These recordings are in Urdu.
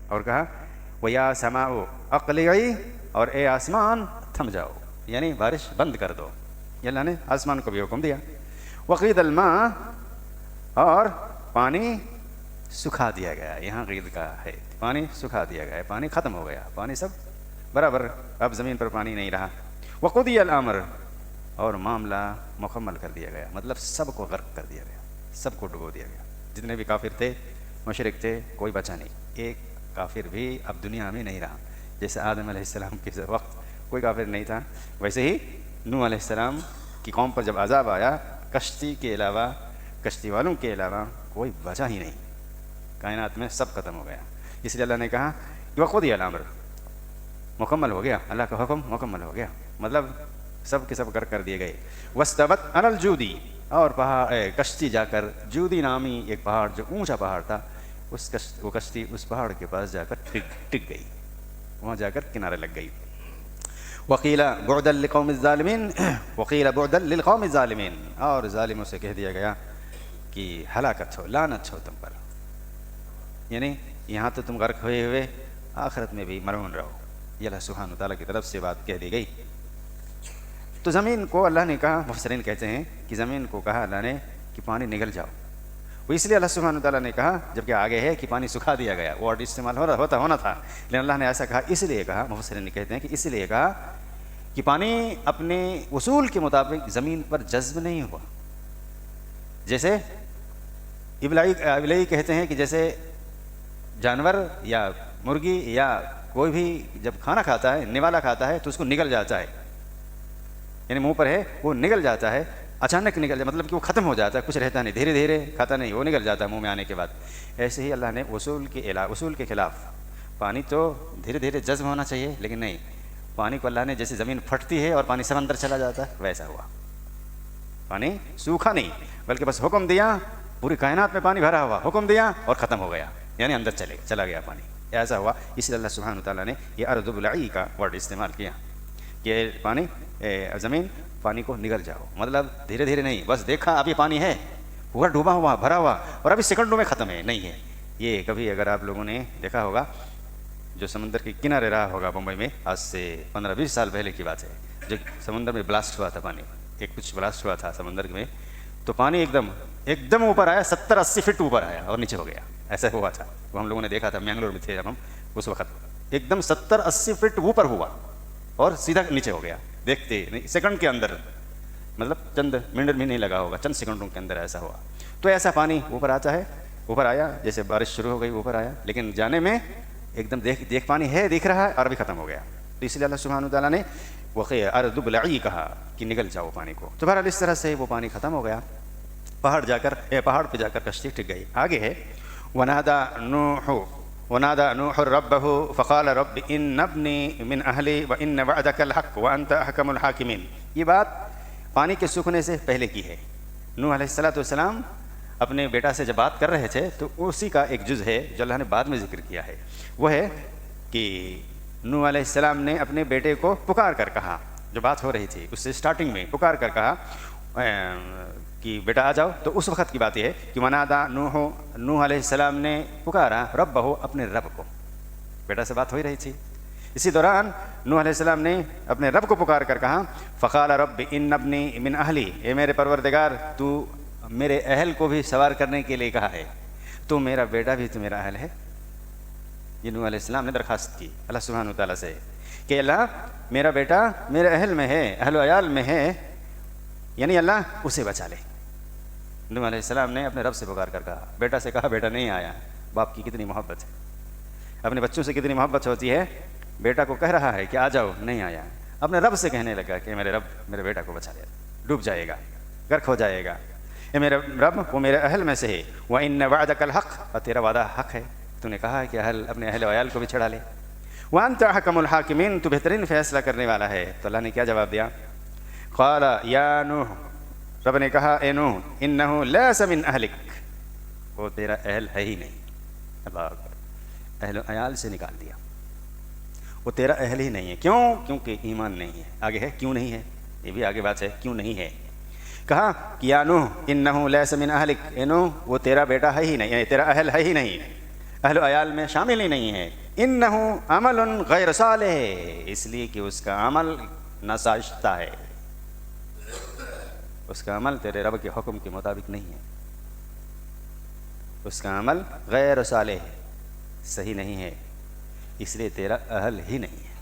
اور کہا وَيَا سَمَاءُ أَقْلِعِي، اور اے آسمان تھم جاؤ، یعنی بارش بند کر دو. یہ اللہ نے آسمان کو بھی حکم دیا. وَقِيدَ الْمَاءُ، اور پانی سکھا دیا گیا. یہاں قید کا ہے، پانی سکھا دیا گیا، پانی ختم ہو گیا، پانی سب برابر، اب زمین پر پانی نہیں رہا. وَقُضِيَ الْأَمْرُ، اور معاملہ مکمل کر دیا گیا، مطلب سب کو غرق کر دیا گیا، سب کو ڈبو دیا گیا. جتنے بھی کافر تھے، مشرک تھے، کوئی بچا نہیں. ایک کافر بھی اب دنیا میں نہیں رہا. جیسے آدم علیہ السلام کے وقت کوئی کافر نہیں تھا، ویسے ہی نوح علیہ السلام کی قوم پر جب عذاب آیا، کشتی کے علاوہ، کشتی والوں کے علاوہ کوئی بچا ہی نہیں، کائنات میں سب ختم ہو گیا. اس لیے اللہ نے کہا وَقُضِيَ الْأَمْرُ، مکمل ہو گیا، اللہ کا حکم مکمل ہو گیا، مطلب سب کے سب غرق کر دیے گئے. وَاسْتَوَتْ عَلَى الْجُودِ، اور کشتی جا کر جودی نامی ایک پہاڑ جو اونچا پہاڑ تھا، وہ کشتی اس پہاڑ کے پاس جا کر ٹک گئی، وہاں جا کر کنارے لگ گئی. وَقِيلَ بُعْدًا لِلْقَوْمِ الظَّالِمِينَ، وَقِيلَ بُعْدًا لِلْقَوْمِ الظَّالِمِينَ، اور ظالموں سے کہہ دیا گیا کہ ہلاکت ہو، لعنت ہو تم پر، یعنی یہاں تو تم غرق ہوئے ہوئے آخرت میں بھی مرعون رہو. یہ اللہ سبحانہ وتعالیٰ کی طرف سے بات کہہ دی گئی. تو زمین کو اللہ نے کہا، مفسرین کہتے ہیں کہ زمین کو کہا اللہ نے کہ پانی نگل جاؤ. وہ اس لیے اللہ سبحانہ وتعالیٰ نے کہا، جبکہ آگے ہے کہ پانی سکھا دیا گیا، ورڈ استعمال ہونا تھا، لیکن اللہ نے ایسا کہا اس لیے کہا، مفسرین کہتے ہیں کہ اس لیے کہا کہ پانی اپنے اصول کے مطابق زمین پر جذب نہیں ہوا. جیسے ابلائی کہتے ہیں کہ جیسے جانور یا مرغی یا کوئی بھی جب کھانا کھاتا ہے، نوالا کھاتا ہے، تو اس کو نگل جاتا ہے، یعنی منہ پر ہے وہ نگل جاتا ہے، اچانک نگل جاتا، مطلب کہ وہ ختم ہو جاتا ہے، کچھ رہتا نہیں، دھیرے دھیرے کھاتا نہیں، وہ نگل جاتا ہے منہ میں آنے کے بعد. ایسے ہی اللہ نے اصول کے خلاف پانی تو دھیرے دھیرے جذب ہونا چاہیے، لیکن نہیں، پانی کو اللہ نے جیسے زمین پھٹتی ہے اور پانی سمندر چلا جاتا ہے ویسا ہوا. پانی سوکھا نہیں، بلکہ بس حکم دیا، پوری کائنات میں پانی بھرا ہوا، حکم دیا اور ختم ہو گیا، یعنی اندر چلا گیا پانی، ایسا ہوا. اس لیے اللہ سبحانہ وتعالیٰ نے یہ ارض بلعی کا ورڈ استعمال کیا کہ پانی زمین پانی کو نگل جاؤ، مطلب دھیرے دھیرے نہیں، بس دیکھا ابھی پانی ہے، پورا ڈوبا ہوا، بھرا ہوا، اور ابھی سیکنڈوں میں ختم ہے، نہیں ہے. یہ کبھی اگر آپ لوگوں نے دیکھا ہوگا، جو سمندر کے کنارے رہا ہوگا بمبئی میں، آج سے 15-20 سال پہلے کی بات ہے، جو سمندر میں بلاسٹ ہوا تھا، پانی کچھ بلاسٹ ہوا تھا سمندر میں، تو پانی ایک دم اوپر آیا، 70-80 فٹ اوپر آیا اور نیچے ہو گیا. ایسا ہوا تھا، وہ ہم لوگوں نے دیکھا تھا، مینگلور میں تھے جب ہم اس وقت، ایک دم 70-80 فٹ اوپر ہوا اور سیدھا نیچے ہو گیا، دیکھتے سیکنڈ کے اندر، مطلب چند منٹ بھی نہیں لگا ہوگا، چند سیکنڈوں کے اندر ایسا ہوا. تو ایسا پانی اوپر آتا ہے، اوپر آیا، جیسے بارش شروع ہو گئی اوپر آیا، لیکن جانے میں ایک دم دیکھ پانی ہے، دکھ رہا ہے اور ابھی ختم ہو گیا. تو اس لیے اللہ سبحانہ وتعالیٰ نے ارض بلعی کہا کہ نگل جاؤ پانی کو. تو بہرحال اس طرح سے وہ پانی ختم ہو گیا، پہاڑ پہ جا کر کشتی ٹک گئی. آگے ہے ونادى نوح ربه فقال رب ان ابني من اهلي وان وعدك الحق وانت احكم الحاكمين. یہ بات پانی کے سوکھنے سے پہلے کی ہے. نوح علیہ السلام اپنے بیٹا سے جب بات کر رہے تھے تو اسی کا ایک جز ہے جو اللہ نے بعد میں ذکر کیا ہے. وہ ہے کہ نوح علیہ السلام نے اپنے بیٹے کو پکار کر کہا، جو بات ہو رہی تھی اس سے اسٹارٹنگ میں پکار کر کہا کہ بیٹا آ جاؤ. تو اس وقت کی بات یہ ہے کہ ونادا نوح علیہ السلام نے پکارا ربہ، اپنے رب کو. بیٹا سے بات ہو ہی رہی تھی، اسی دوران نوح علیہ السلام نے اپنے رب کو پکار کر کہا فقال رب ان ابنی من اہلی، اے میرے پروردگار تو میرے اہل کو بھی سوار کرنے کے لیے کہا ہے، تو میرا بیٹا بھی تو میرا اہل ہے. یہ نوح علیہ السلام نے درخواست کی اللہ سبحانہ وتعالیٰ سے کہ اللہ میرا بیٹا میرے اہل میں ہے، اہل و عیال میں ہے، یعنی اللہ اسے بچا لے. نوح علیہ السلام نے اپنے رب سے پکار کر کہا. بیٹا سے کہا بیٹا نہیں آیا. باپ کی کتنی محبت ہے، اپنے بچوں سے کتنی محبت ہوتی ہے. بیٹا کو کہہ رہا ہے کہ آ جاؤ، نہیں آیا. اپنے رب سے کہنے لگا کہ میرے رب میرے بیٹا کو بچا لے، ڈوب جائے گا، غرق ہو جائے گا. اے میرے رب وہ میرے اہل میں سے ہے، وَإِنَّ وَعْدَكَ الْحَقُّ، اور تیرا وعدہ حق ہے، تو نے کہا کہ اپنے اہل و عیال کو بھی چھڑا لے. وَأَنْتَ أَحْكَمُ الْحَاكِمِينَ، تو بہترین فیصلہ کرنے والا ہے. تو اللہ نے کیا جواب دیا؟ قال یا نوح، رب نے کہا اے نوح انہ لیس من اہلک، وہ تیرا اہل ہے ہی نہیں. اللہ اکبر، اہل و عیال سے نکال دیا، وہ تیرا اہل ہی نہیں ہے. کیوں؟ کیونکہ ایمان نہیں ہے. آگے ہے کیوں نہیں ہے، یہ بھی آگے بات ہے کیوں نہیں ہے. کہا کہ یا نوح انہ لیس من اہلک، اے نوح وہ تیرا بیٹا ہے ہی نہیں، یعنی تیرا اہل ہے ہی نہیں. اہل و عیال میں شامل ہی نہیں ہے. انہو عمل غیر صالح، اس لیے کہ اس کا عمل ناساشتہ ہے، اس کا عمل تیرے رب کے حکم کے مطابق نہیں ہے، اس کا عمل غیر صالح ہے، صحیح نہیں ہے، اس لیے تیرا اہل ہی نہیں ہے،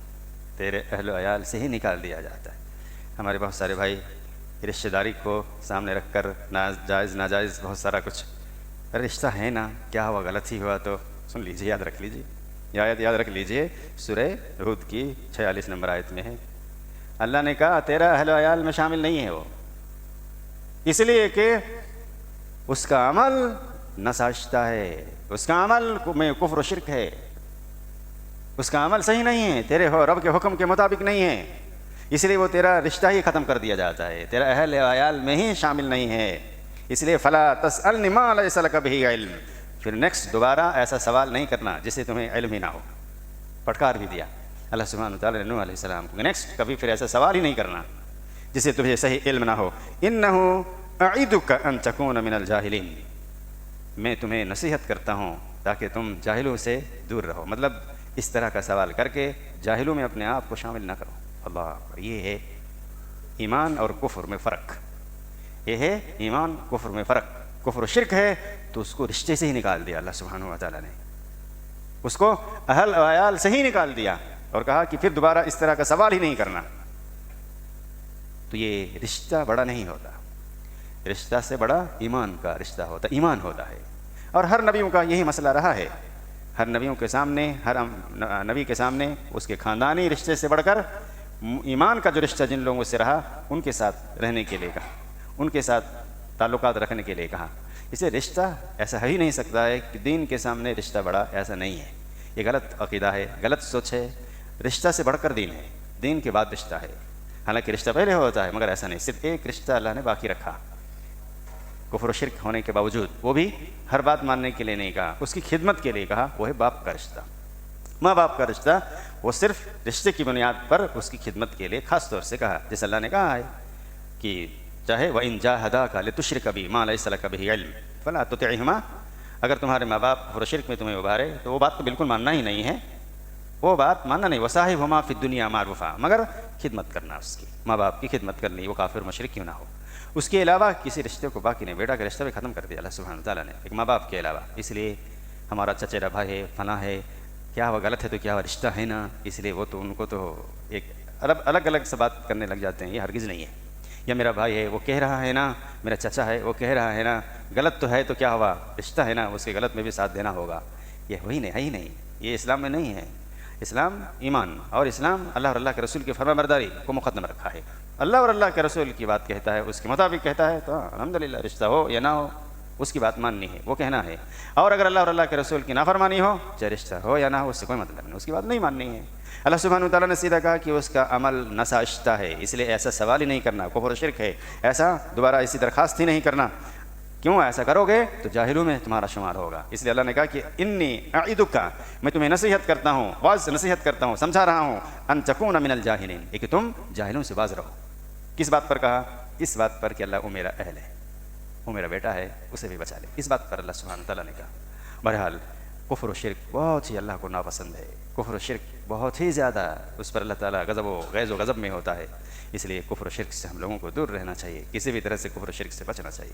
تیرے اہل و عیال سے ہی نکال دیا جاتا ہے. ہمارے بہت سارے بھائی رشتہ داری کو سامنے رکھ کر جائز ناجائز بہت سارا کچھ، رشتہ ہے نا، کیا ہوا غلط ہی ہوا تو سن لیجیے، یاد رکھ لیجیے، آیت یاد رکھ لیجیے، سورہ ہود کی 46 نمبر آیت میں ہے. اللہ نے کہا تیرا اہل و عیال میں شامل نہیں ہے وہ، اس لیے کہ اس کا عمل ناساشتہ ہے، اس کا عمل میں کفر و شرک ہے، اس کا عمل صحیح نہیں ہے، تیرے رب کے حکم کے مطابق نہیں ہے، اس لیے وہ تیرا رشتہ ہی ختم کر دیا جاتا ہے، تیرا اہل و عیال میں ہی شامل نہیں ہے. اس لیے فلا تسألنی ما لیس لک بہ علم، پھر نیکسٹ دوبارہ ایسا سوال نہیں کرنا جسے تمہیں علم ہی نہ ہو. پھٹکار بھی دیا اللہ سبحانہ وتعالیٰ نے نوح علیہ السلام کو، نیکسٹ کبھی پھر ایسا سوال ہی نہیں کرنا جسے تمہیں صحیح علم نہ ہو. انہو اعدک ان تکون من الجاہلین، میں تمہیں نصیحت کرتا ہوں تاکہ تم جاہلوں سے دور رہو، مطلب اس طرح کا سوال کر کے جاہلوں میں اپنے آپ کو شامل نہ کرو. اللہ، یہ ہے ایمان اور کفر میں فرق، یہ ہے ایمان کفر میں فرق. کفر و شرک ہے تو اس کو رشتے سے ہی نکال دیا اللہ سبحانہ و تعالیٰ نے، اس کو اہل و عیال سے ہی نکال دیا اور کہا کہ پھر دوبارہ اس طرح کا سوال ہی نہیں کرنا. تو یہ رشتہ بڑا نہیں ہوتا، رشتہ سے بڑا ایمان کا رشتہ ہوتا، ایمان ہوتا ہے. اور ہر نبیوں کا یہی مسئلہ رہا ہے، ہر نبیوں کے سامنے، ہر نبی کے سامنے اس کے خاندانی رشتے سے بڑھ کر ایمان کا جو رشتہ جن لوگوں سے رہا ان کے ساتھ رہنے کے لیے کہا، ان کے ساتھ تعلقات رکھنے کے لیے کہا. اسے رشتہ ایسا ہی نہیں سکتا ہے کہ دین کے سامنے رشتہ بڑا، ایسا نہیں ہے، یہ غلط عقیدہ ہے، غلط سوچ ہے. رشتہ سے بڑھ کر دین ہے، دین کے بعد رشتہ ہے. حالانکہ رشتہ پہلے ہوتا ہے مگر ایسا نہیں، صرف ایک رشتہ اللہ نے باقی رکھا کفر و شرک ہونے کے باوجود، وہ بھی ہر بات ماننے کے لیے نہیں کہا، اس کی خدمت کے لیے کہا، وہ ہے باپ کا رشتہ. ماں باپ کا رشتہ وہ صرف رشتے کی بنیاد پر اس کی خدمت کے لیے خاص طور سے کہا، جیسے اللہ نے کہا ہے کہ چاہے وَإِن جَاهَدَاكَ لِتُشْرِكَ بِي مَا لَيْسَ لَكَ بِهِ عِلْمٌ فَلَا تُطِعْهُمَا، اگر تمہارے ماں باپ کفر و شرک میں تمہیں ابھارے تو وہ بات تو بالکل ماننا ہی نہیں ہے، وہ بات ماننا نہیں. وَصَاحِبْهُمَا فِي الدُّنْيَا مَعْرُوفًا، مگر خدمت کرنا، اس کی ماں باپ کی خدمت کرنی، وہ کافر مشرک کیوں نہ ہو. اس کے علاوہ کسی رشتے کو باقی نہیں، بیٹا کا رشتہ بھی ختم کر دیا اللہ سبحانہ تعالیٰ نے ایک ماں باپ کے علاوہ. اس لیے ہمارا چچیرا بھائی ہے، فلاں ہے، کیا ہوا غلط ہے تو کیا ہوا رشتہ ہے نا، اس لیے وہ تو ان کو تو ایک الگ الگ سے بات کرنے لگ جاتے ہیں. یہ ہرگز نہیں ہے. یا میرا بھائی ہے وہ کہہ رہا ہے نا، میرا چچا ہے وہ کہہ رہا ہے نا، غلط تو ہے تو کیا ہوا رشتہ ہے نا، اس کے غلط میں بھی ساتھ دینا ہوگا. یہ وہی نہیں ہے ہی نہیں، یہ اسلام میں نہیں ہے. اسلام ایمان اور اسلام اللہ اور اللہ کے رسول کی فرما برداری کو مقدم رکھا ہے. اللہ اور اللہ کے رسول کی بات کہتا ہے، اس کے مطابق کہتا ہے تو الحمدللہ، رشتہ ہو یا نہ ہو اس کی بات ماننی ہے، وہ کہنا ہے. اور اگر اللہ اور اللہ کے رسول کی نافرمانی ہو، چاہے رشتہ ہو یا نہ ہو، اس سے کوئی مطلب نہیں، اس کی بات نہیں ماننی ہے. اللہ سبحانہ وتعالیٰ نے سیدھا کہا کہ اس کا عمل ناساشتہ ہے، اس لیے ایسا سوال ہی نہیں کرنا، کفر و شرک ہے، ایسا دوبارہ ایسی درخواست ہی نہیں کرنا. کیوں ایسا کرو گے تو جاہلوں میں تمہارا شمار ہوگا. اس لیے اللہ نے کہا کہ انی اعدک، میں تمہیں نصیحت کرتا ہوں، واضح نصیحت کرتا ہوں، سمجھا رہا ہوں، ان تکون من الجاہلین، کہ تم جاہلوں سے باز رہو. کس بات پر کہا؟ اس بات پر کہ اللہ وہ میرا اہل ہے، وہ میرا بیٹا ہے، اسے بھی بچا لے. اس بات پر اللہ سبحانہ تعالیٰ نے کہا. بہرحال کفر و شرک بہت ہی اللہ کو ناپسند ہے، کفر و شرک بہت ہی زیادہ اس پر اللہ تعالیٰ غضب و غیظ و غضب میں ہوتا ہے. اس لیے کفر و شرک سے ہم لوگوں کو دور رہنا چاہیے، کسی بھی طرح سے کفر و شرک سے بچنا چاہیے.